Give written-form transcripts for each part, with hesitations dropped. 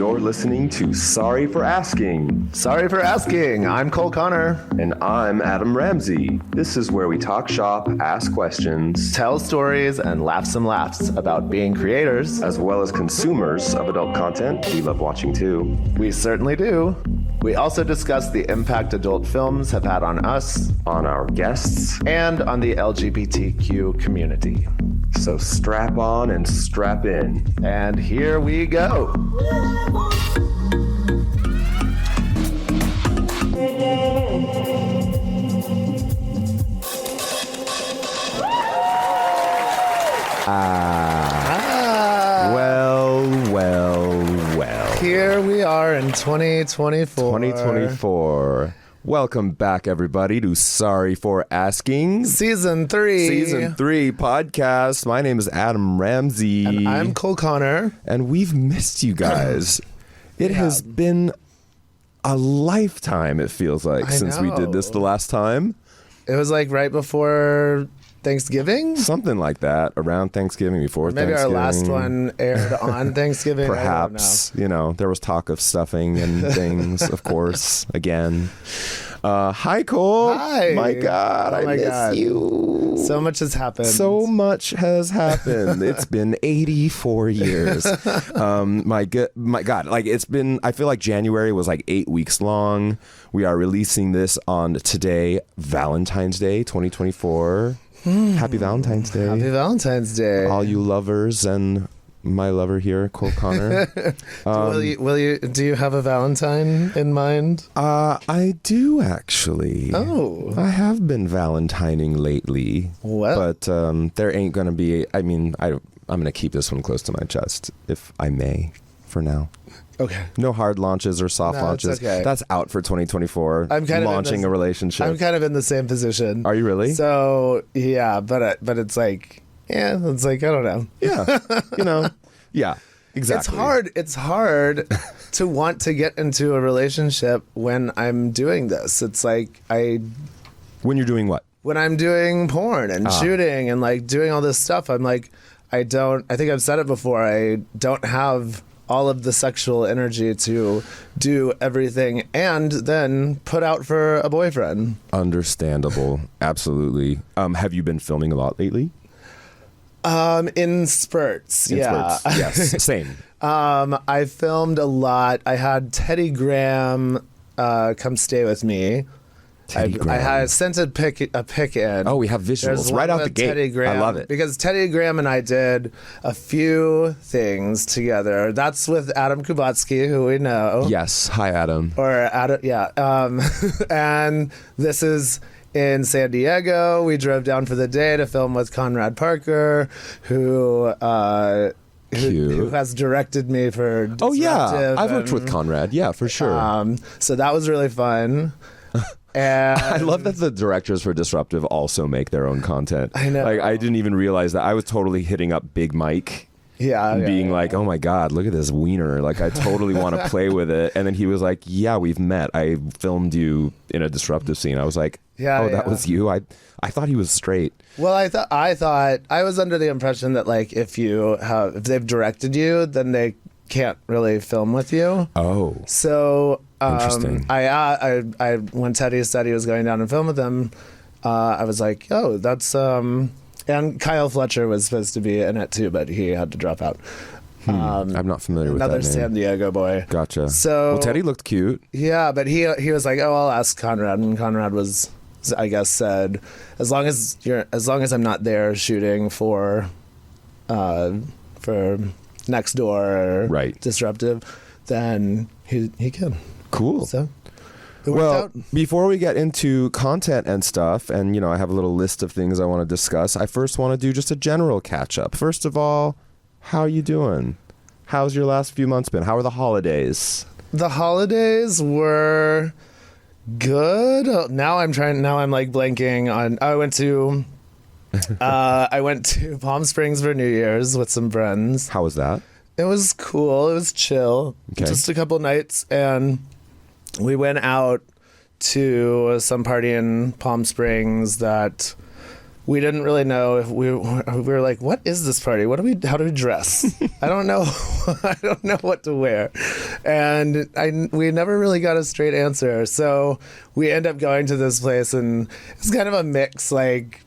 You're listening to Sorry for Asking. Sorry for asking. I'm Cole Connor. And I'm Adam Ramsey. This is where we talk shop, ask questions, Tell stories and laugh some laughs about being creators. as well as consumers of adult content we love watching too. We certainly do. We also discuss the impact adult films have had on us On our guests. and on the LGBTQ community. So strap on and strap in. And here we go. Well. Here we are in 2024. 2024. Welcome back, everybody, to Sorry for Asking. Season 3. Season 3 podcast. My name is Adam Ramsey. And I'm Cole Connor. And we've missed you guys. It has been a lifetime, it feels like, since we did this the last time. It was like right before Thanksgiving? Something like that, around Thanksgiving, before Maybe Thanksgiving. our last one aired on Thanksgiving. Perhaps, there was talk of stuffing and things, of course, again. Hi, Cole. Hi. My God, Oh I my miss God. you. So much has happened. So much has happened. It's been 84 years. My God, like it's been, I feel like January was like 8 weeks long. We are releasing this on today, Valentine's Day, 2024. Happy Valentine's Day. Happy Valentine's Day. All you lovers and my lover here, Cole Connor. Do you have a Valentine in mind? I do actually. Oh. I have been Valentining lately. What? But there ain't gonna be. I'm gonna keep this one close to my chest, if I may, for now. Okay. No hard launches or soft No, it's launches. okay. That's out for 2024. I'm kind of launching a relationship. I'm kind of in the same position. Are you really? So yeah, but it's like I don't know. Yeah. Yeah. Exactly. It's hard to want to get into a relationship when I'm doing this. It's like When you're doing what? when I'm doing porn and shooting and like doing all this stuff, I'm like, I think I've said it before, I don't have all of the sexual energy to do everything and then put out for a boyfriend. Understandable. Absolutely. Have you been filming a lot lately? In spurts. In yeah. spurts. Yes. Same. I filmed a lot. I had Teddy Graham come stay with me. Teddy Graham. I had sent a pic in. Oh, we have visuals There's right one out the with gate. Teddy Graham, I love it. because Teddy Graham and I did a few things together. That's with Adam Kubatsky, who we know. Yes. Hi, Adam. Or Adam, yeah. And this is in San Diego. We drove down for the day to film with Conrad Parker, who has directed me for Oh, yeah. Disruptive I've worked with and, Conrad. Yeah, for sure. so that was really fun. And I love that the directors for Disruptive also make their own content. I know. Like, I didn't even realize that. I was totally hitting up Big Mike. being Like, oh my God, look at this wiener. Like, I totally want to play with it. And then he was like, yeah, we've met. I filmed you in a Disruptive scene. I was like, that was you? I thought he was straight. Well, I thought I was under the impression that like if they've directed you, then they can't really film with you. Oh. So Interesting. I when Teddy said he was going down and film with him, I was like, oh, that's and Kyle Fletcher was supposed to be in it too, but he had to drop out. I'm not familiar with that Another name. San Diego boy. Gotcha. So well, Teddy looked cute. Yeah, but he was like, oh, I'll ask Conrad, and Conrad was, I guess, said, as long as I'm not there shooting for Next Door or Right. Disruptive, then he can. Cool. So it worked Well, out. before we get into content and stuff, and I have a little list of things I want to discuss, I first want to do just a general catch up. First of all, how are you doing? How's your last few months been? How are the holidays? The holidays were good. Now I'm like blanking on. I went to Palm Springs for New Year's with some friends. How was that? It was cool. It was chill. Okay. Just a couple nights, and we went out to some party in Palm Springs that we didn't really know if we were like, what is this party? How do we dress? I don't know. I don't know what to wear. And we never really got a straight answer. So we end up going to this place, and it's kind of a mix. Like,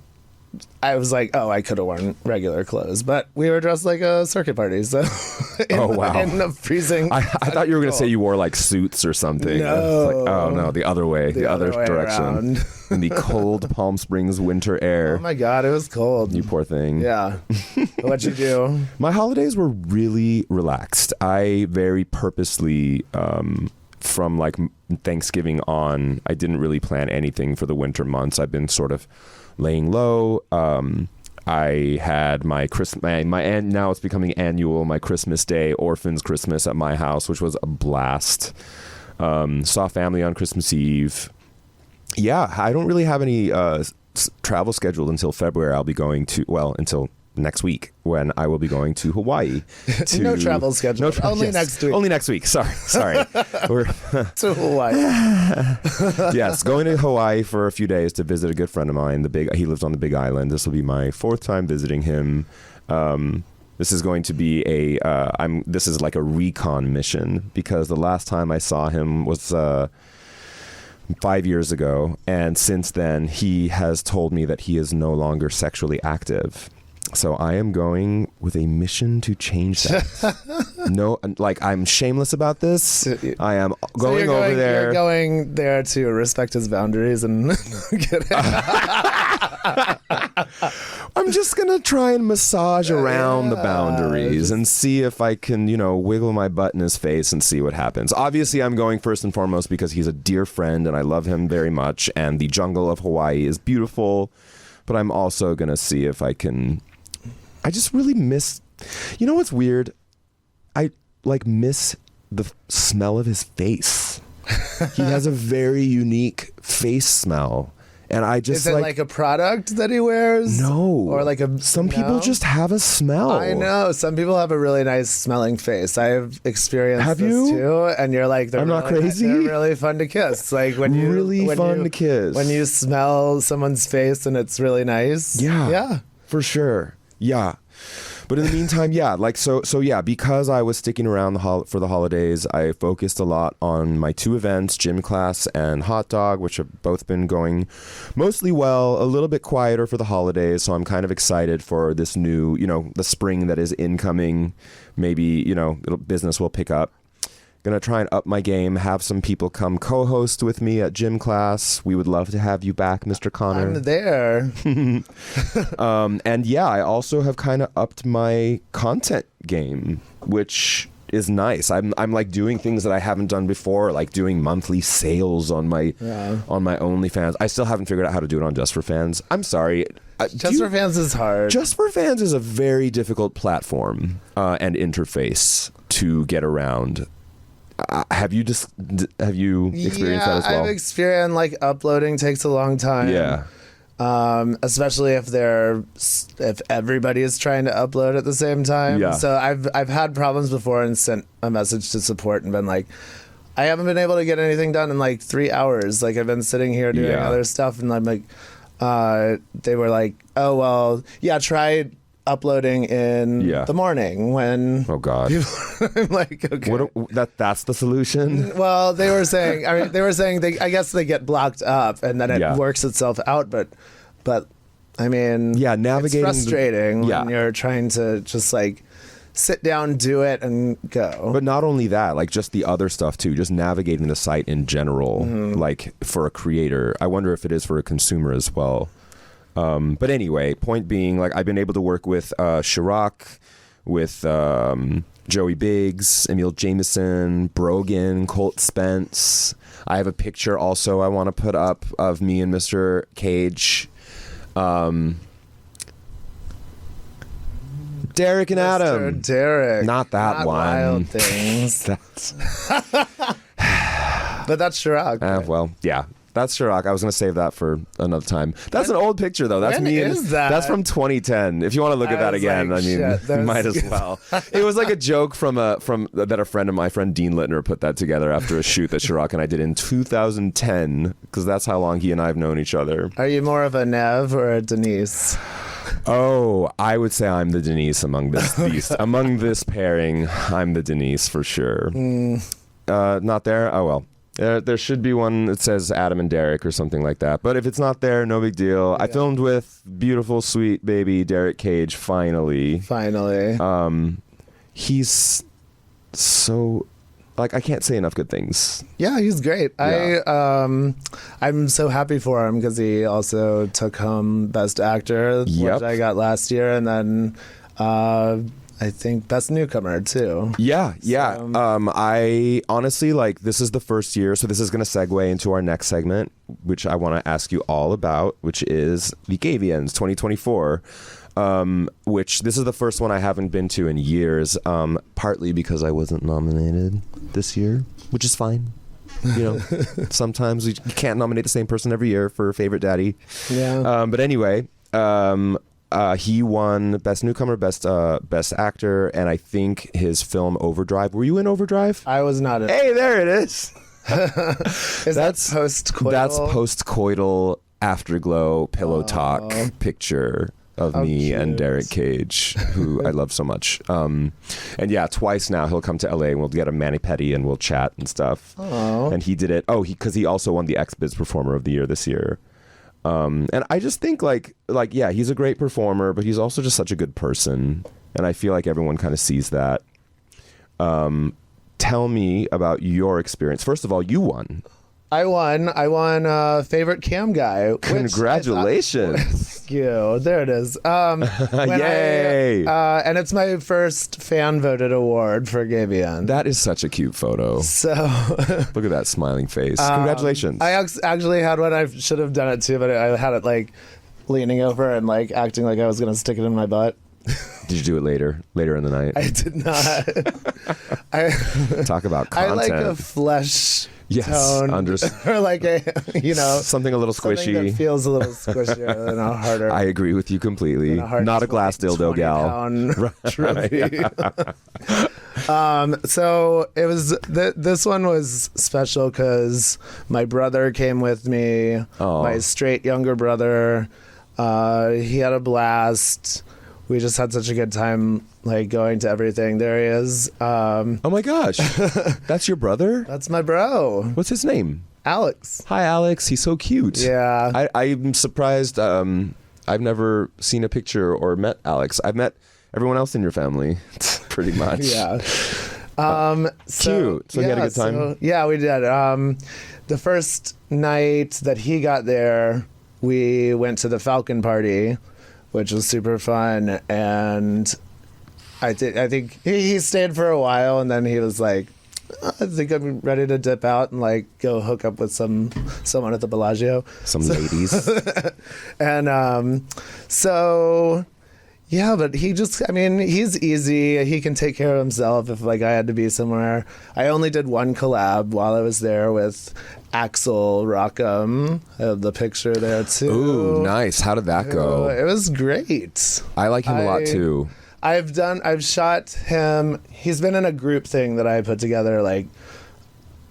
I was like, oh, I could have worn regular clothes, but we were dressed like a circuit party. So in the freezing. I thought you were going to say you wore like suits or something. No. Like, oh no, the other way, the other way direction. around. In the cold Palm Springs winter air. Oh my God, it was cold. You poor thing. Yeah. What'd you do? My holidays were really relaxed. I very purposely, from like Thanksgiving on, I didn't really plan anything for the winter months. I've been sort of laying low. I had my now it's becoming annual, my Christmas Day Orphans Christmas at my house, which was a blast. Saw family on Christmas Eve. Yeah, I don't really have any travel scheduled until February. I'll be going to, until next week, when I will be going to Hawaii. No travel schedule. Next week. Only next week. Sorry. We're to Hawaii. Yes, going to Hawaii for a few days to visit a good friend of mine. He lives on the Big Island. This will be my 4th time visiting him. This is going to be this is like a recon mission, because the last time I saw him was 5 years ago, and since then he has told me that he is no longer sexually active. So I am going with a mission to change that. No, like, I'm shameless about this. I am going over there. You're going there to respect his boundaries and get I'm just going to try and massage around the boundaries and see if I can, wiggle my butt in his face and see what happens. Obviously, I'm going first and foremost because he's a dear friend and I love him very much, and the jungle of Hawaii is beautiful. But I'm also going to see if I can... I just really miss... You know what's weird? I miss the smell of his face. He has a very unique face smell. And I just... Is it like a product that he wears? No. Or like some people just have a smell. I know. Some people have a really nice smelling face. I've experienced this too. And you're like... I'm not crazy? They're really fun to kiss. Like when you... Really fun to kiss. When you smell someone's face and it's really nice. Yeah. Yeah. For sure. Yeah. But in the meantime, yeah, because I was sticking around for the holidays, I focused a lot on my 2 events, gym class and hot dog, which have both been going mostly well, a little bit quieter for the holidays. So I'm kind of excited for this new, the spring that is incoming. Maybe, business will pick up. Gonna try and up my game, have some people come co-host with me at gym class. We would love to have you back, Mr. Connor. I'm there. And yeah, I also have kind of upped my content game, which is nice. I'm like doing things that I haven't done before, like doing monthly sales on my OnlyFans. I still haven't figured out how to do it on Just for Fans. I'm sorry. Just for Fans is hard. Just for Fans is a very difficult platform and interface to get around. Have you experienced that as well? I've experienced uploading takes a long time. Yeah. Especially if everybody is trying to upload at the same time. Yeah. So I've had problems before and sent a message to support and been like, I haven't been able to get anything done in 3 hours. Like, I've been sitting here doing other stuff, and I'm like, they were like, oh well, yeah, try uploading in the morning when... Oh God. I'm like, okay. That's the solution? Well, they were saying I guess they get blocked up and then it works itself out, but I mean, navigating it's frustrating when you're trying to just sit down, do it, and go. But not only that, just the other stuff too, just navigating the site in general, for a creator. I wonder if it is for a consumer as well. But anyway, point being, I've been able to work with Chirac, with Joey Biggs, Emil Jameson, Brogan, Colt Spence. I have a picture also I want to put up of me and Mr. Cage. Derek and Adam. Derek. Not that one. Wild Things. But that's Chirac. Well, yeah. That's Chirac. I was going to save that for another time. That's an old picture, though. That's when me. is that? That's from 2010. If you want to look at that again, like, I mean, shit, you might as well. It was like a joke from that a friend of my friend Dean Littner put that together after a shoot that Chirac and I did in 2010, because that's how long he and I have known each other. Are you more of a Nev or a Denise? Oh, I would say I'm the Denise among this pairing. I'm the Denise for sure. Not there? Oh, well. There should be one that says Adam and Derek or something like that. But if it's not there, no big deal. Yeah. I filmed with beautiful, sweet baby Derek Cage, finally. He's so... Like, I can't say enough good things. Yeah, he's great. Yeah. I'm so happy for him because he also took home Best Actor, which I got last year, and then I think Best Newcomer too. Yeah. So, I honestly, like, this is the first year, so this is going to segue into our next segment, which I want to ask you all about, which is the GayVNs 2024. Which this is the first one I haven't been to in years, partly because I wasn't nominated this year, which is fine. You know, sometimes you can't nominate the same person every year for Favorite Daddy. Yeah. But anyway, he won Best Newcomer, Best Actor, and I think his film Overdrive. Were you in Overdrive? I was not in. Hey, there it is. That's post-coital? That's post-coital afterglow pillow talk picture of me cute. And Derek Cage, who I love so much. And yeah, twice now he'll come to LA and we'll get a mani-pedi and we'll chat and stuff. Aww. And he did it. Because he also won the XBiz Performer of the Year this year. And I just think like yeah, he's a great performer, but he's also just such a good person. And I feel like everyone kind of sees that. Tell me about your experience. First of all, you won. I won Favorite Cam Guy. Congratulations. Thank you. There it is. Yay. And it's my first fan-voted award for GayVN. That is such a cute photo. So look at that smiling face. Congratulations. I actually had one. I should have done it too, but I had it like leaning over and like acting like I was going to stick it in my butt. Did you do it later in the night? I did not. Talk about content. I like a flesh tone, or like a something a little squishy. Something that feels a little squishier and harder. I agree with you completely. Not a glass dildo gal. So it was this one was special because my brother came with me. My straight younger brother. He had a blast. We just had such a good time, like, going to everything. There he is. Oh, my gosh. That's your brother? That's my bro. What's his name? Alex. Hi, Alex. He's so cute. Yeah. I'm surprised. I've never seen a picture or met Alex. I've met everyone else in your family, pretty much. Yeah. Cute. So he had a good time? Yeah, we did. The first night that he got there, we went to the Falcon Party, which was super fun, and I think he stayed for a while, and then he was like, I think I'm ready to dip out and like go hook up with someone at the Bellagio. Some ladies. And so yeah, but he's easy. He can take care of himself if like I had to be somewhere. I only did one collab while I was there with Axel Rockham. I have the picture there too. Ooh, nice. How did that go? It was great. I like him a lot too. I've shot him. He's been in a group thing that I put together like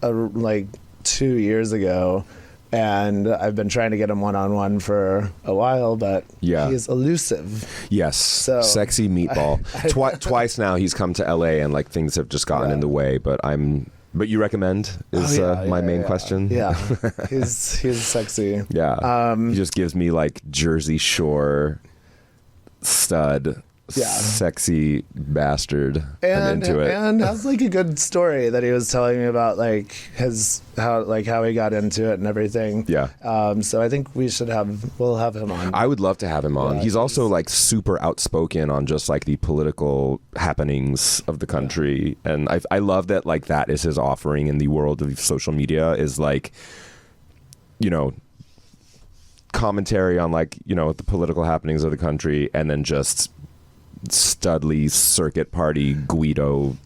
2 years ago, and I've been trying to get him one-on-one for a while, but he's elusive. Yes, so sexy meatball. Twice now he's come to LA and like things have just gotten in the way, but you recommend is my main question. Yeah, he's sexy. Yeah, he just gives me like Jersey Shore stud. Yeah. Sexy bastard. I'm into it. And has like a good story that he was telling me about, like how he got into it and everything. Yeah. So I think we'll have him on. I would love to have him on. Yeah, he's also like super outspoken on just like the political happenings of the country. Yeah. And I love that like that is his offering in the world of social media, is like, commentary on like, the political happenings of the country, and then just studly circuit party Guido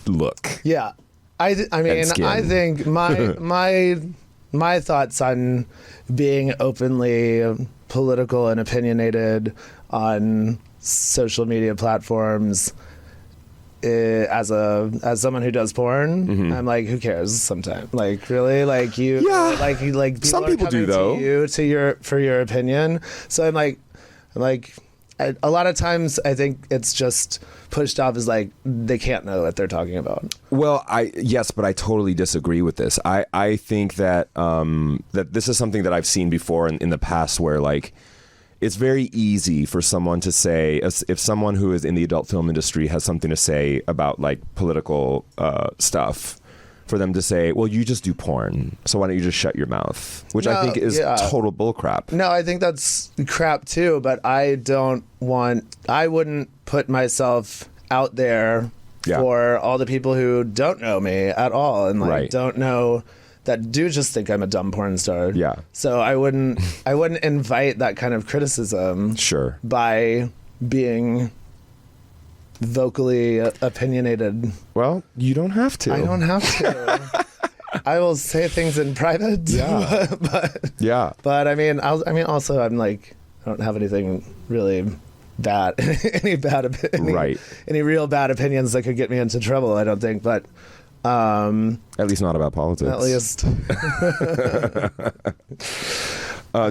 look. Yeah. I mean, I think my my thoughts on being openly political and opinionated on social media platforms. As someone who does porn, I'm like, who cares? Sometimes, like, really, like like some people do though. To you for your opinion. So I'm like, a lot of times I think it's just pushed off as like they can't know what they're talking about. Well, but I totally disagree with this. I think that that this is something that I've seen before in the past where like. It's very easy for someone to say, if someone who is in the adult film industry has something to say about like political stuff, for them to say, well, you just do porn, so why don't you just shut your mouth? Which I think is total bullcrap. No, I think that's crap too, but I wouldn't put myself out there for all the people who don't know me at all and like don't know that do just think I'm a dumb porn star. Yeah. So I wouldn't invite that kind of criticism. Sure. By being vocally opinionated. Well, you don't have to. I don't have to. I will say things in private. Yeah. But I mean, also I'm like, I don't have anything really bad, any real bad opinions that could get me into trouble. I don't think, but. At least not about politics. At least.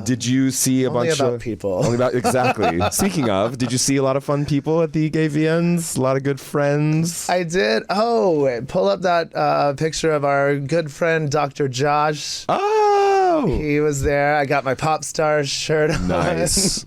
Did you see only bunch about of people? Only about exactly. Speaking of, did you see a lot of fun people at the GayVNs? A lot of good friends. I did. Oh, pull up that picture of our good friend Dr. Josh. Oh, he was there. I got my Popstar shirt on. Nice.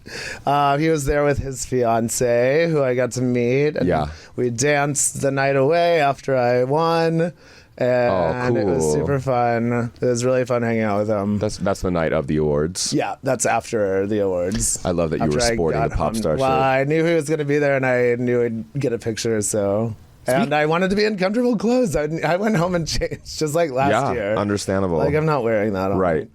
He was there with his fiance, who I got to meet. And we danced the night away after I won. And it was super fun. It was really fun hanging out with him. That's the night of the awards. Yeah, that's after the awards. I love that you were sporting the Popstar shirt. Well, I knew he was going to be there, and I knew I'd get a picture, so... And I wanted to be in comfortable clothes. I went home and changed, just like last year. Yeah, understandable. Like, I'm not wearing that on. Right.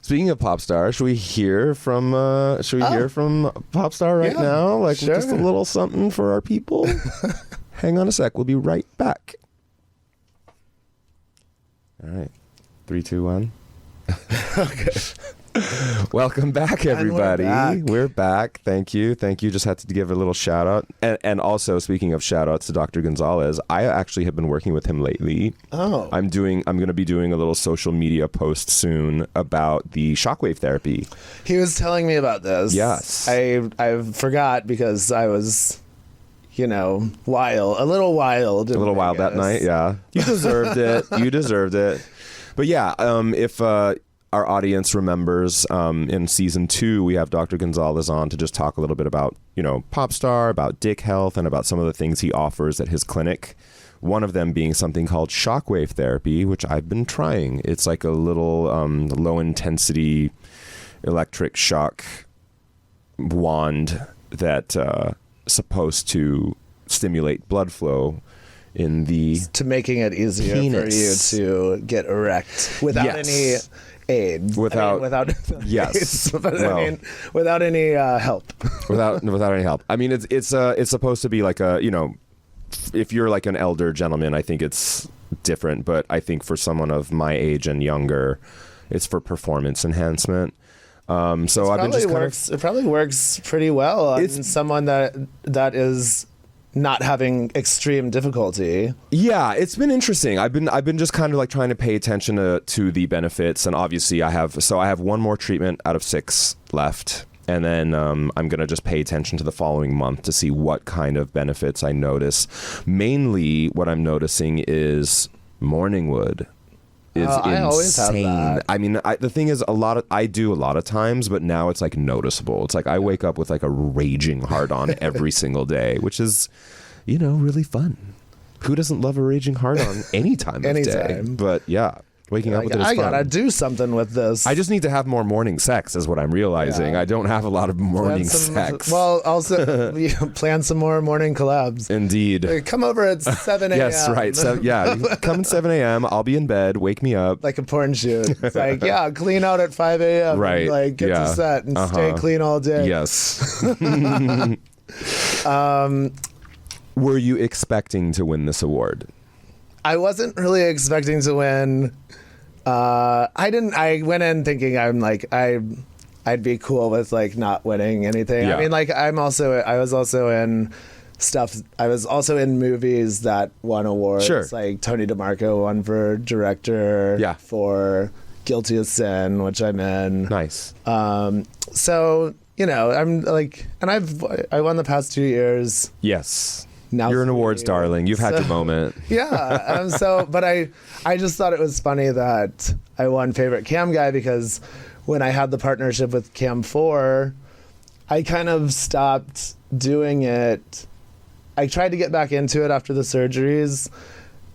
Speaking of Popstar, should we hear from Popstar right now? Like, just a little something for our people? Hang on a sec. We'll be right back. All right. 3, 2, 1. Okay. Welcome back, everybody. We're back. Thank you. Just had to give a little shout out. And also, speaking of shout outs to Dr. Gonzalez, I actually have been working with him lately. Oh. I'm going to be doing a little social media post soon about the shockwave therapy. He was telling me about this. Yes. I forgot because I was... a little wild that night, yeah. You deserved it. But yeah, if our audience remembers, in season 2, we have Dr. Gonzalez on to just talk a little bit about, Popstar, about dick health, and about some of the things he offers at his clinic. One of them being something called shockwave therapy, which I've been trying. It's like a little low-intensity electric shock wand that... supposed to stimulate blood flow in the to making it easier penis. For you to get erect without any aid. Without AIDS, but without any help. without any help. I mean, it's supposed to be like a if you're like an elder gentleman, I think it's different. But I think for someone of my age and younger, it's for performance enhancement. So I've been just it probably works pretty well on someone that is not having extreme difficulty. Yeah, it's been interesting. I've been just kind of like trying to pay attention to the benefits, and obviously I have one more treatment out of 6 left, and then I'm gonna just pay attention to the following month to see what kind of benefits I notice. Mainly, what I'm noticing is morning wood. Is insane. I always have that. I mean, the thing is, I do a lot of times, but now it's like noticeable. It's like I wake up with like a raging hard on every single day, which is, really fun. Who doesn't love a raging hard on any time of day? But yeah. Waking up with it is fun. I gotta do something with this. I just need to have more morning sex is what I'm realizing. Yeah. I don't have a lot of morning sex. Well, also plan some more morning collabs. Indeed. Come over at 7 a.m. Yes, right. So, yeah, come at 7 a.m. I'll be in bed. Wake me up. Like a porn shoot. It's like, clean out at 5 a.m. Right. And, like, get to set and stay clean all day. Yes. Were you expecting to win this award? I wasn't really expecting to win I went in thinking I'd be cool with like not winning anything. Yeah. I mean, like I was also in stuff. I was also in movies that won awards. Sure. Like Tony DeMarco won for director. Yeah. For Guilty of Sin, which I'm in. Nice. So I'm like, and I won the past 2 years. Yes. Now You're an awards 3. darling. You've had your moment. Yeah. But I just thought it was funny that I won favorite cam guy because when I had the partnership with Cam 4, I kind of stopped doing it. I tried to get back into it after the surgeries,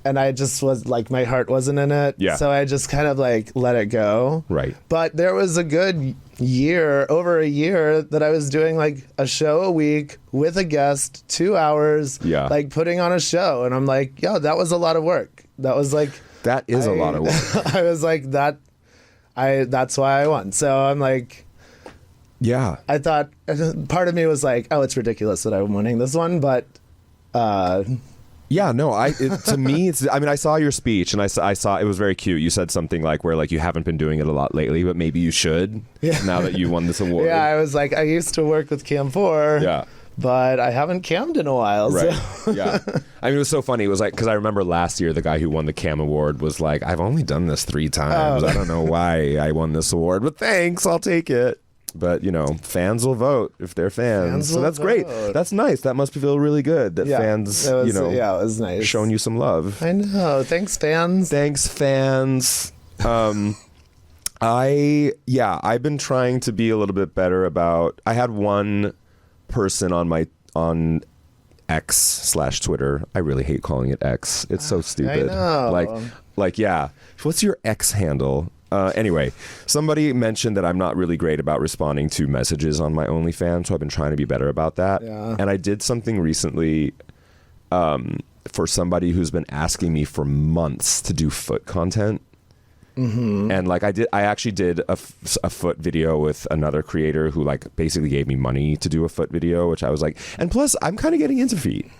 and I just was like, my heart wasn't in it. Yeah. So I just kind of like let it go. Right. But there was a good over a year, that I was doing like a show a week with a guest, 2 hours, Yeah. like putting on a show. And I'm like, yo, that was a lot of work. That was like, That is a lot of work. I was like, that's why I won. So I'm like, Yeah. I thought, part of me was like, oh, it's ridiculous that I'm winning this one, but Yeah, no, to me, I mean, I saw your speech and I saw it was very cute. You said something like where like you haven't been doing it a lot lately, but maybe you should now that you won this award. yeah, I was like, I used to work with Cam 4. Yeah. But I haven't cammed in a while. Right. So. Yeah. I mean, it was so funny. It was like, because I remember last year, the guy who won the Cam Award was like, I've only done this 3 times. I don't know why I won this award, but thanks, I'll take it. But, fans will vote if they're fans. So that's great. That's nice. That must feel really good that fans, it was nice. showing you some love. I know. Thanks, fans. Thanks, fans. I've been trying to be a little bit better about, I had one person on X/Twitter. I really hate calling it X. It's so stupid. I know. Like, yeah. What's your X handle? Anyway, somebody mentioned that I'm not really great about responding to messages on my OnlyFans, so I've been trying to be better about that. Yeah. And I did something recently for somebody who's been asking me for months to do foot content. Mm-hmm. And like I actually did a foot video with another creator who like basically gave me money to do a foot video, which I was like, and plus I'm kind of getting into feet.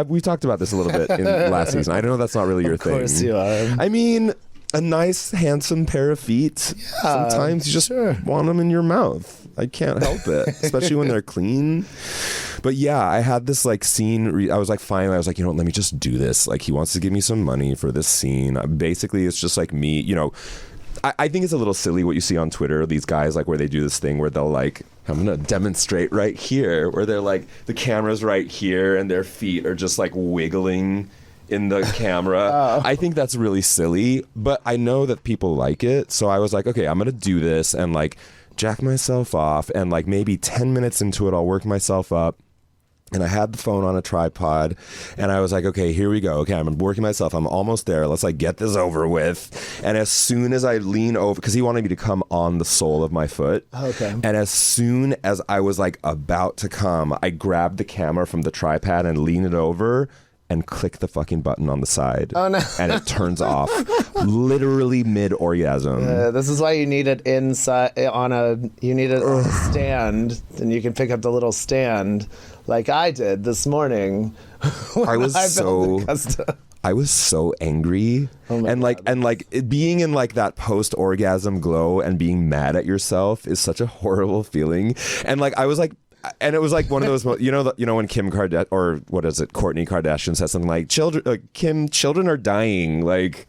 We talked about this a little bit in last season. I know that's not really your thing. Of course you are. I mean, a nice, handsome pair of feet. Yeah, sometimes you just want them in your mouth. I can't help it, especially when they're clean. But yeah, I had this like scene. I was like, finally, I was like, let me just do this. Like, he wants to give me some money for this scene. Basically, it's just like me, I think it's a little silly what you see on Twitter. These guys, like, where they do this thing where they'll like, I'm going to demonstrate right here, where they're like, the camera's right here and their feet are just like wiggling in the camera. Oh. I think that's really silly, but I know that people like it. So I was like, okay, I'm going to do this and like jack myself off. And like maybe 10 minutes into it, I'll work myself up. And I had the phone on a tripod and I was like, okay, here we go. Okay, I'm working myself. I'm almost there. Let's like get this over with. And as soon as I lean over, because he wanted me to come on the sole of my foot. Okay. And as soon as I was like about to come, I grabbed the camera from the tripod and leaned it over and click the fucking button on the side. Oh no. And it turns off literally mid-orgasm. This is why you need it inside on a stand, and you can pick up the little stand like I did this morning. I was so angry. Oh and like being in like that post-orgasm glow and being mad at yourself is such a horrible feeling. And like I was like, and it was like one of those, when Kim Kardashian, or what is it, Kourtney Kardashian says something like, children are dying. Like,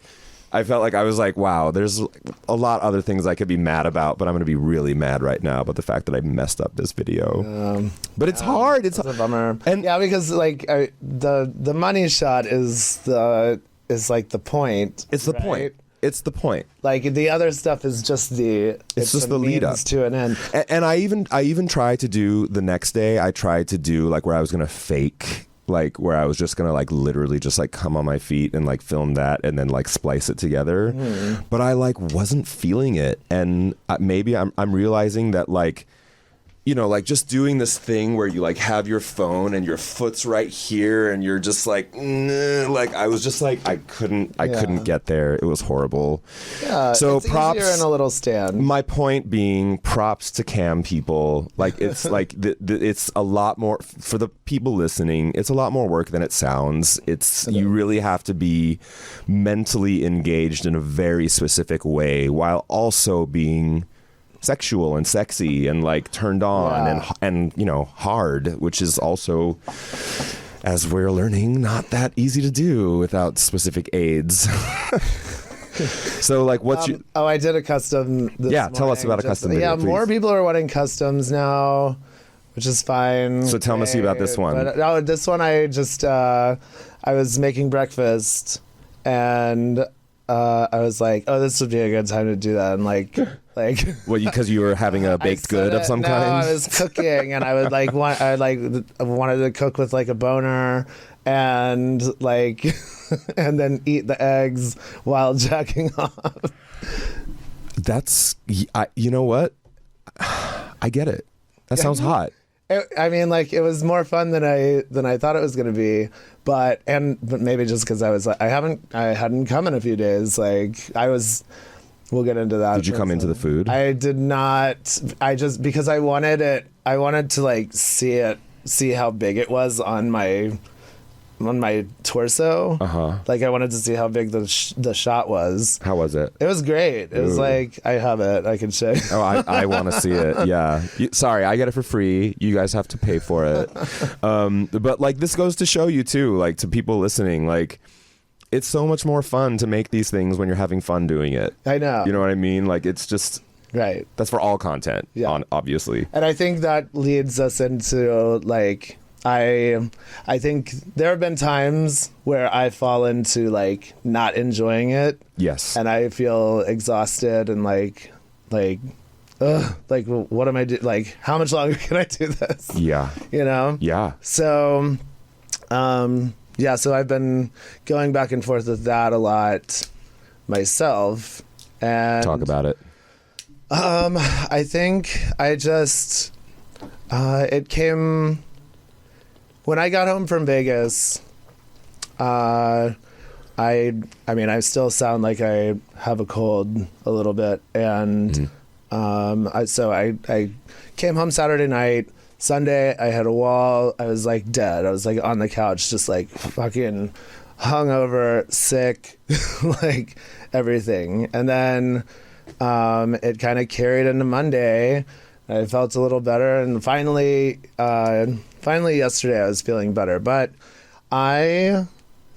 I felt like I was like, wow, there's a lot other things I could be mad about, but I'm going to be really mad right now about the fact that I messed up this video. But it's hard. It's a bummer. And yeah, because like the money shot is like the point. It's the point. It's the point. Like the other stuff is just it's just the lead up to an end. And I even tried to do the next day. I tried to do like where I was gonna fake, like where I was just gonna like literally just like come on my feet and like film that and then like splice it together. But I like wasn't feeling it, and maybe I'm realizing that like you know, like just doing this thing where you like have your phone and your foot's right here and you're just like, like I was just like, I couldn't get there. It was horrible. Yeah. So it's props easier in a little stand. My point being, props to cam people. Like it's like it's a lot more for the people listening. It's a lot more work than it sounds. You really have to be mentally engaged in a very specific way while also being sexual and sexy and like turned on and you know, hard, which is also, as we're learning, not that easy to do without specific aids. So like what's I did a custom this morning. Tell us about a custom video, please. More people are wanting customs now, which is fine. So tell me about this one. But, this one I just I was making breakfast and I was like, oh, this would be a good time to do that. And like well, because you were having a baked good of some kind? I was cooking and I would wanted to cook with like a boner and like and then eat the eggs while jacking off. That's you know what? I get it. That sounds hot. I mean, like it was more fun than I thought it was going to be, but maybe just because I was like I hadn't come in a few days. Like I was. We'll get into that. Did you come into the food? I did not. I just because I wanted it. I wanted to like see how big it was on my torso. Like I wanted to see how big the shot was. How was it? It was great. It was like I have it. I can show you. Oh, I want to see it. Yeah. Sorry, I get it for free. You guys have to pay for it. But like this goes to show you too, like to people listening, like. It's so much more fun to make these things when you're having fun doing it. I know. You know what I mean? Like it's just right. That's for all content. Yeah. Obviously. And I think that leads us into like I think there have been times where I fall into like not enjoying it. Yes. And I feel exhausted and like what am I doing? Like how much longer can I do this? Yeah. You know? Yeah. So so I've been going back and forth with that a lot myself. And talk about it. I think I just it came when I got home from Vegas. I mean I still sound like I have a cold a little bit, and I came home Saturday night. Sunday, I had a wall. I was like dead. I was like on the couch, just like fucking hungover, sick, like everything. And then it kind of carried into Monday. I felt a little better, and finally yesterday I was feeling better. But I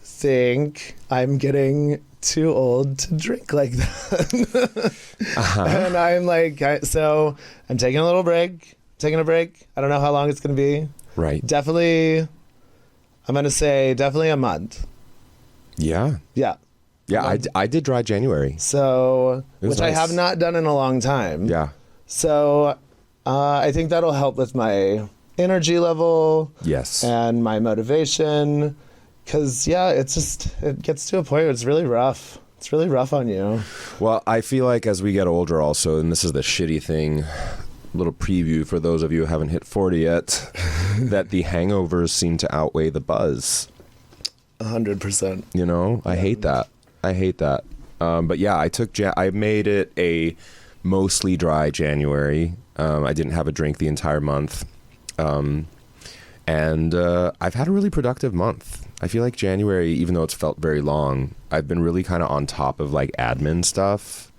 think I'm getting too old to drink like that. And I'm like, so I'm taking a break. I don't know how long it's going to be. Right. Definitely, I'm going to say definitely a month. Yeah. Yeah. Yeah, I did dry January. So, which nice. I have not done in a long time. Yeah. So, I think that'll help with my energy level. Yes. And my motivation. Because, it gets to a point where it's really rough. It's really rough on you. Well, I feel like as we get older also, and this is the shitty thing, little preview for those of you who haven't hit 40 yet, that the hangovers seem to outweigh the buzz. 100%. You know, I hate that. But yeah, I made it a mostly dry January. I didn't have a drink the entire month. And I've had a really productive month. I feel like January, even though it's felt very long, I've been really kind of on top of like admin stuff.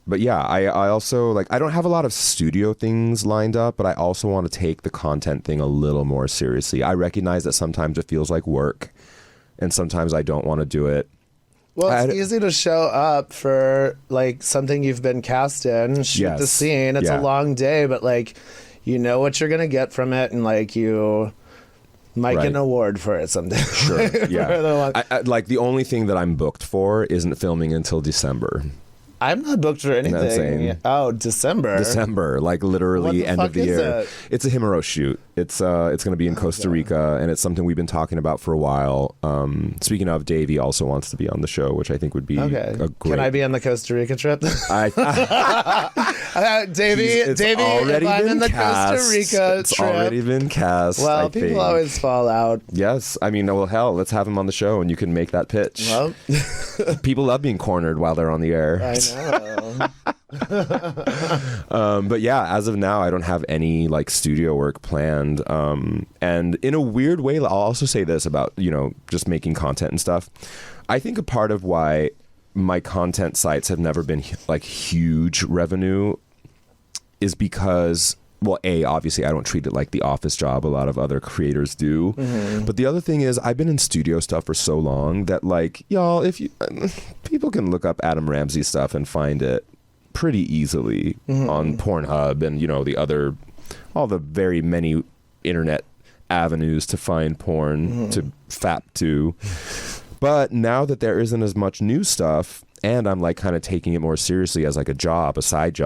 But yeah, I also like, I don't have a lot of studio things lined up, but I also want to take the content thing a little more seriously. I recognize that sometimes it feels like work and sometimes I don't want to do it. Well, it's easy to show up for like something you've been cast in, shoot the scene. It's a long day, but like, you know what you're going to get from it. And like you might get an award for it someday. Sure. Yeah. Like the only thing that I'm booked for isn't filming until December. I'm not booked for anything. Insane. Oh, December. Like literally end of the year. It? It's a Himuro shoot. It's going to be in Costa Rica, and it's something we've been talking about for a while. Speaking of, Davey also wants to be on the show, which I think would be a great. Can I be on the Costa Rica trip? Davey, it's if I'm in the cast. Costa Rica it's trip. already been cast. Well, I people think. always fall out. Yes, I mean, well, hell, let's have him on the show, and you can make that pitch. Well, People love being cornered while they're on the air. I know. But yeah, as of now, I don't have any like studio work planned. And in a weird way, I'll also say this about, just making content and stuff. I think a part of why my content sites have never been like huge revenue is because, well, obviously I don't treat it like the office job a lot of other creators do. Mm-hmm. But the other thing is I've been in studio stuff for so long that like, y'all, if you people can look up Adam Ramsey stuff and find it pretty easily on Pornhub and, all the very many internet avenues to find porn to fap to. But now that there isn't as much new stuff and I'm like kind of taking it more seriously as like a side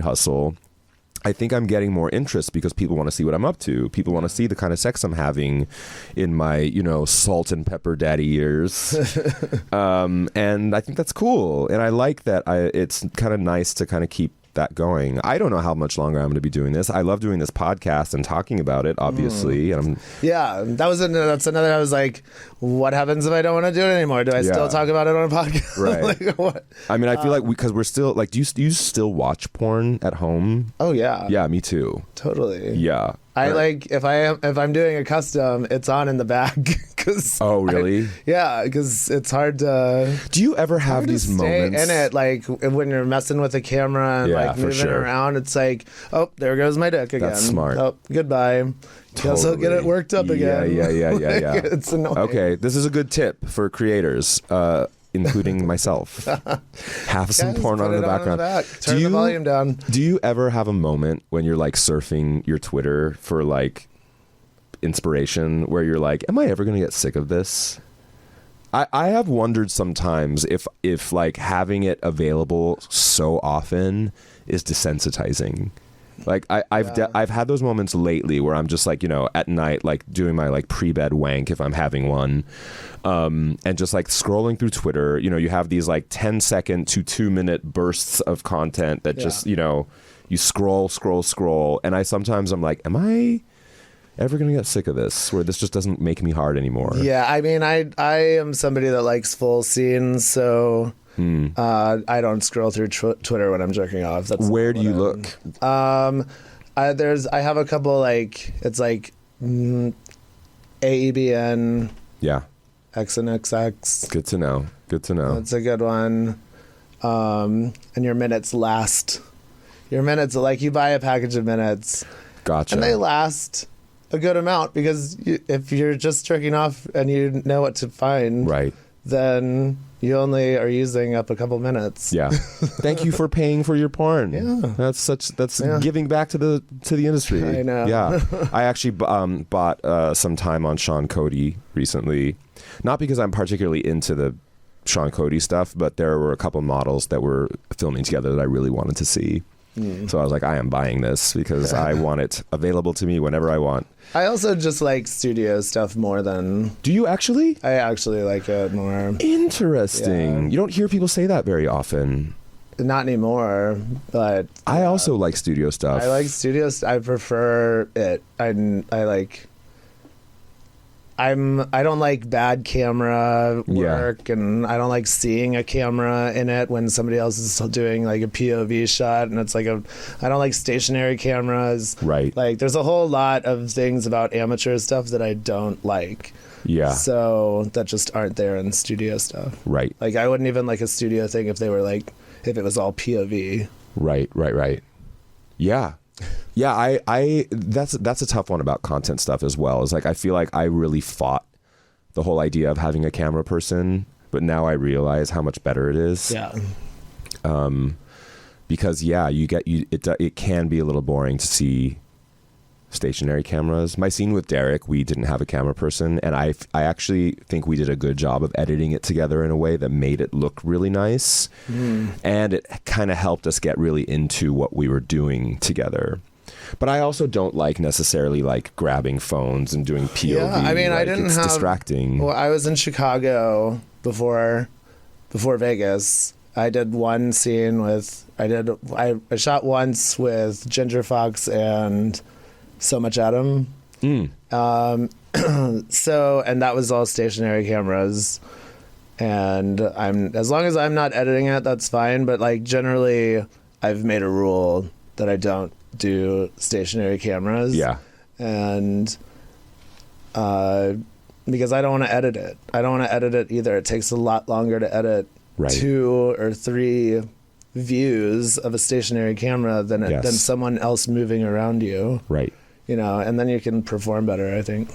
hustle, I think I'm getting more interest because people want to see what I'm up to. People want to see the kind of sex I'm having in my, salt and pepper daddy years. And I think that's cool. And I like that it's kind of nice to kind of keep that going. I don't know how much longer I'm going to be doing this. I love doing this podcast and talking about it, obviously. And that's another. I was like, what happens if I don't want to do it anymore? Do I still talk about it on a podcast? Right. Like, what? I mean, I feel like because we're still like, do you still watch porn at home? Oh yeah. Yeah, me too. Totally. Yeah. I like if I'm doing a custom, it's on in the back because. Oh really? Because it's hard to. Do you ever have these moments in it, like when you're messing with the camera and like moving around? It's like, oh, there goes my dick again. That's smart. Oh, goodbye. Guess I'll get it worked up again. Yeah. It's annoying. Okay, this is a good tip for creators, including myself. Have some porn on in the background. Turn the volume down. Do you ever have a moment when you're like surfing your Twitter for like inspiration where you're like, am I ever going to get sick of this? I have wondered sometimes if like having it available so often is desensitizing. Like I've had those moments lately where I'm just like, at night, like doing my like pre-bed wank if I'm having one, and just like scrolling through Twitter. You have these like 10-second to 2-minute bursts of content that just you scroll, and I'm like, am I ever gonna get sick of this? Where this just doesn't make me hard anymore? Yeah, I mean, I am somebody that likes full scenes, so. I don't scroll through Twitter when I'm jerking off. That's where do you look? I have a couple like it's like AEBN. Yeah. XNXX. Good to know. That's a good one. And your minutes last. Your minutes, like you buy a package of minutes. Gotcha. And they last a good amount because if you're just jerking off and you know what to find, right, then you only are using up a couple minutes. Yeah. Thank you for paying for your porn. Yeah. That's giving back to the industry. I know. Yeah. I actually bought some time on Sean Cody recently. Not because I'm particularly into the Sean Cody stuff, but there were a couple models that were filming together that I really wanted to see. So I was like, I am buying this because I want it available to me whenever I want. I also just like studio stuff more than... Do you actually? I actually like it more. Interesting. Yeah. You don't hear people say that very often. Not anymore, but... I also like studio stuff. I like studio I prefer it. I don't like bad camera work, and I don't like seeing a camera in it when somebody else is doing like a POV shot, and it's like I don't like stationary cameras. Right. Like there's a whole lot of things about amateur stuff that I don't like. Yeah. So that just aren't there in studio stuff. Right. Like I wouldn't even like a studio thing if it was all POV. Right. Yeah. Yeah, I that's a tough one about content stuff as well. Is like I feel like I really fought the whole idea of having a camera person, but now I realize how much better it is. Yeah. Because it can be a little boring to see stationary cameras. My scene with Derek, we didn't have a camera person, and I actually think we did a good job of editing it together in a way that made it look really nice. And it kind of helped us get really into what we were doing together. But I also don't like necessarily like grabbing phones and doing POV. Yeah, I mean, like, I didn't it's have distracting. Well, I was in Chicago before Vegas. I did one scene with I shot once with Ginger Fox and So Much Adam. So, and that was all stationary cameras. And as long as I'm not editing it, that's fine. But like generally, I've made a rule that I don't do stationary cameras. Yeah. And because I don't want to edit it. I don't want to edit it either. It takes a lot longer to edit 2 or 3 views of a stationary camera than someone else moving around you. Right. You know, and then you can perform better, I think.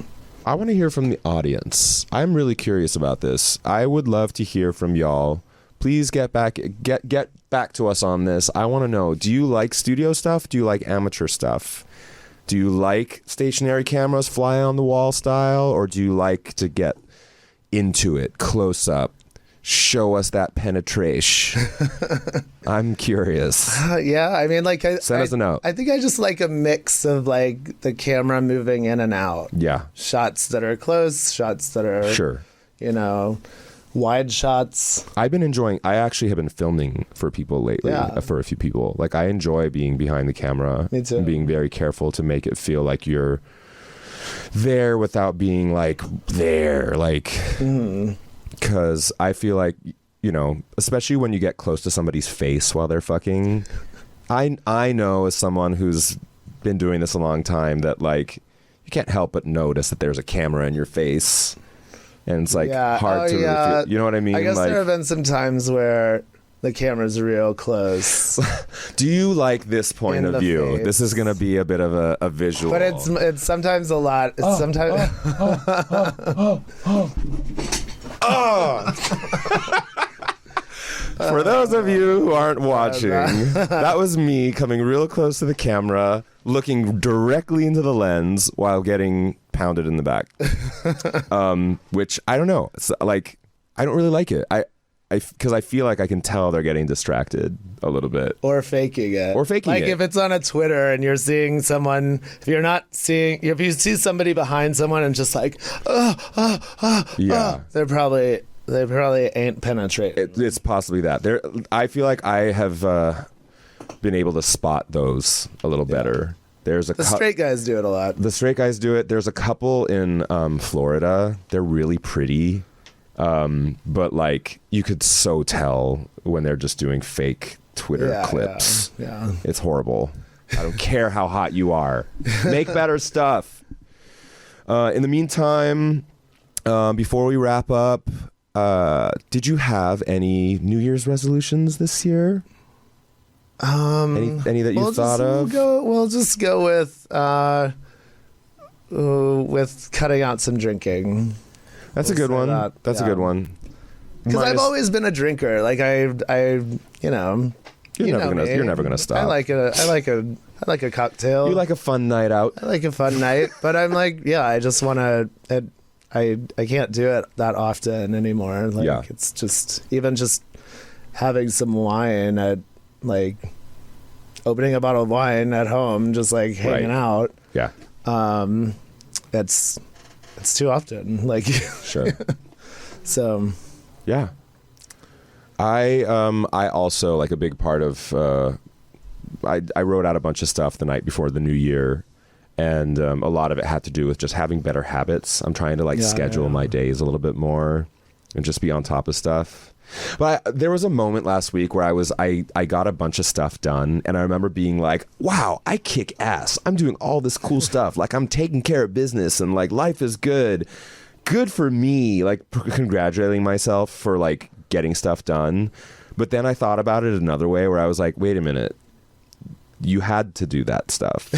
I want to hear from the audience. I'm really curious about this. I would love to hear from y'all. Please get back to us on this. I want to know, do you like studio stuff? Do you like amateur stuff? Do you like stationary cameras, fly on the wall style, or do you like to get into it, close up, show us that penetration? I'm curious. Yeah, I mean, like, send us a note. I think I just like a mix of like the camera moving in and out. Yeah. Shots that are close, shots that are, sure, you know, wide shots. I actually have been filming for people lately, for a few people. Like, I enjoy being behind the camera. Me too. And being very careful to make it feel like you're there without being like there. Like, because I feel like, you know, especially when you get close to somebody's face while they're fucking, I know as someone who's been doing this a long time that like you can't help but notice that there's a camera in your face. And it's like hard to really feel, you know what I mean? I guess like, there have been some times where the camera's real close. Do you like this point of view? Face. This is going to be a bit of a visual. But it's sometimes a lot. It's sometimes. For those of you who aren't watching, that was me coming real close to the camera, looking directly into the lens while getting pounded in the back. Which I don't know. It's like, I don't really like it. Because I feel like I can tell they're getting distracted a little bit. Or faking it. Like if it's on a Twitter and you're seeing someone, if you see somebody behind someone and just like, they probably ain't penetrating. It's possibly that. I feel like I have been able to spot those a little better. The straight guys do it a lot. The straight guys do it. There's a couple in Florida. They're really pretty. But like you could so tell when they're just doing fake Twitter clips. Yeah. It's horrible. I don't care how hot you are. Make better stuff. In the meantime, before we wrap up, did you have any New Year's resolutions this year? Any that you thought of? We'll just go with cutting out some drinking. That's a good one. That's a good one. Because I've always been a drinker. Like you're never gonna stop. I like a cocktail. You like a fun night out. I like a fun night, but I'm like, I just want to. I can't do it that often anymore. Like it's just even just having some wine at like opening a bottle of wine at home, just like hanging out. Yeah. It's too often. Like sure. So. Yeah. I also, like, a big part of I wrote out a bunch of stuff the night before the new year, and a lot of it had to do with just having better habits. I'm trying to schedule my days a little bit more and just be on top of stuff. But there was a moment last week where I got a bunch of stuff done, and I remember being like, wow, I kick ass. I'm doing all this cool stuff. Like, I'm taking care of business, and like life is good. Good for me. Like, congratulating myself for like getting stuff done. But then I thought about it another way where I was like, wait a minute. you had to do that stuff.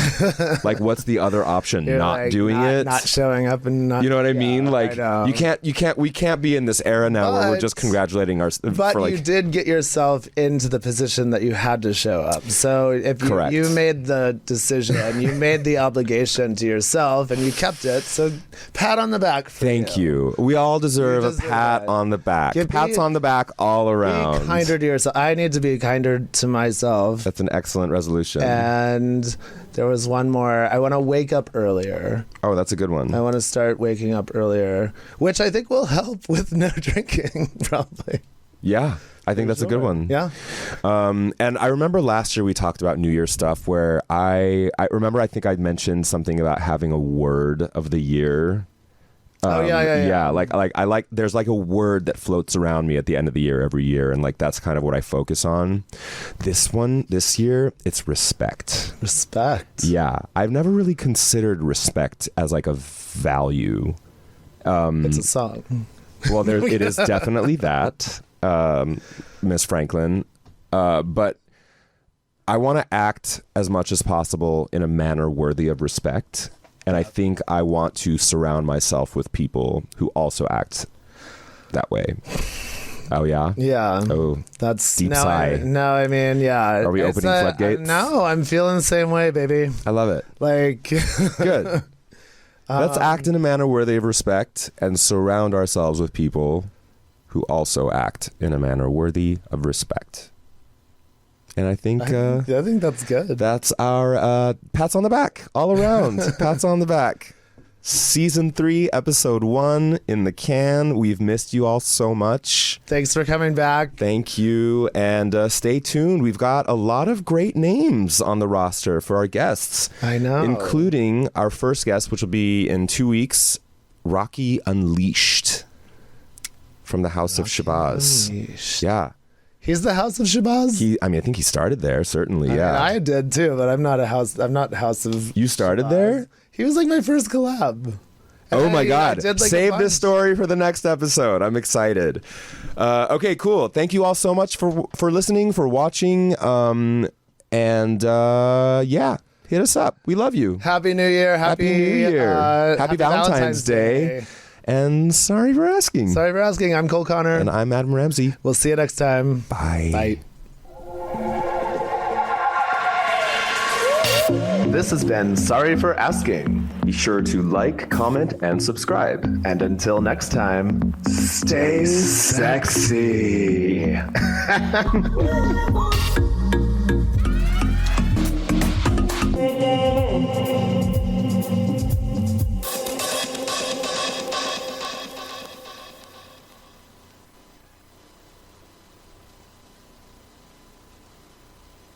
Like, what's the other option? You're Not like, doing it? Not showing up and not... You know what I yeah, mean? Like, I know. we can't be in this era now where we're just congratulating ourselves. But for like, you did get yourself into the position that you had to show up. So if you made the decision, you made the obligation to yourself, and you kept it. So pat on the back for Thank you. We all deserve a pat on the back. Pats on the back all around. Be kinder to yourself. I need to be kinder to myself. That's an excellent resolution. And there was one more. I want to wake up earlier. Oh, that's a good one. I want to start waking up earlier, which I think will help with no drinking, probably. Yeah, I think that's a good one. Yeah. And I remember last year we talked about New Year's stuff where I think I mentioned something about having a word of the year. Yeah. Like I like, there's like a word that floats around me at the end of the year every year, and like that's kind of what I focus on. This year, it's respect. Respect. Yeah, I've never really considered respect as like a value. It's a song. Well, it is definitely that, Miss Franklin. But I want to act as much as possible in a manner worthy of respect. And I think I want to surround myself with people who also act that way. Oh, yeah? Yeah. Oh, that's deep sigh. I mean, yeah. Are we opening floodgates? No, I'm feeling the same way, baby. I love it. Like, good. Let's act in a manner worthy of respect and surround ourselves with people who also act in a manner worthy of respect. And I think that's good. That's our pats on the back all around. Pats on the back. Season 3, episode 1 in the can. We've missed you all so much. Thanks for coming back. Thank you. And stay tuned. We've got a lot of great names on the roster for our guests. I know. Including our first guest, which will be in 2 weeks, Rocky Unleashed from the House of Shabazz. Unleashed. Yeah. He's the House of Shabazz? I think he started there, certainly, yeah. I did too, but I'm not House of You started Shabazz. There? He was like my first collab. Oh my God. Save this story for the next episode. I'm excited. Okay, cool. Thank you all so much for listening, for watching. And hit us up. We love you. Happy New Year. Happy New Year. Happy Valentine's Day. And sorry for asking. Sorry for asking. I'm Cole Connor. And I'm Adam Ramsey. We'll see you next time. Bye. Bye. This has been Sorry for Asking. Be sure to like, comment, and subscribe. And until next time, stay sexy.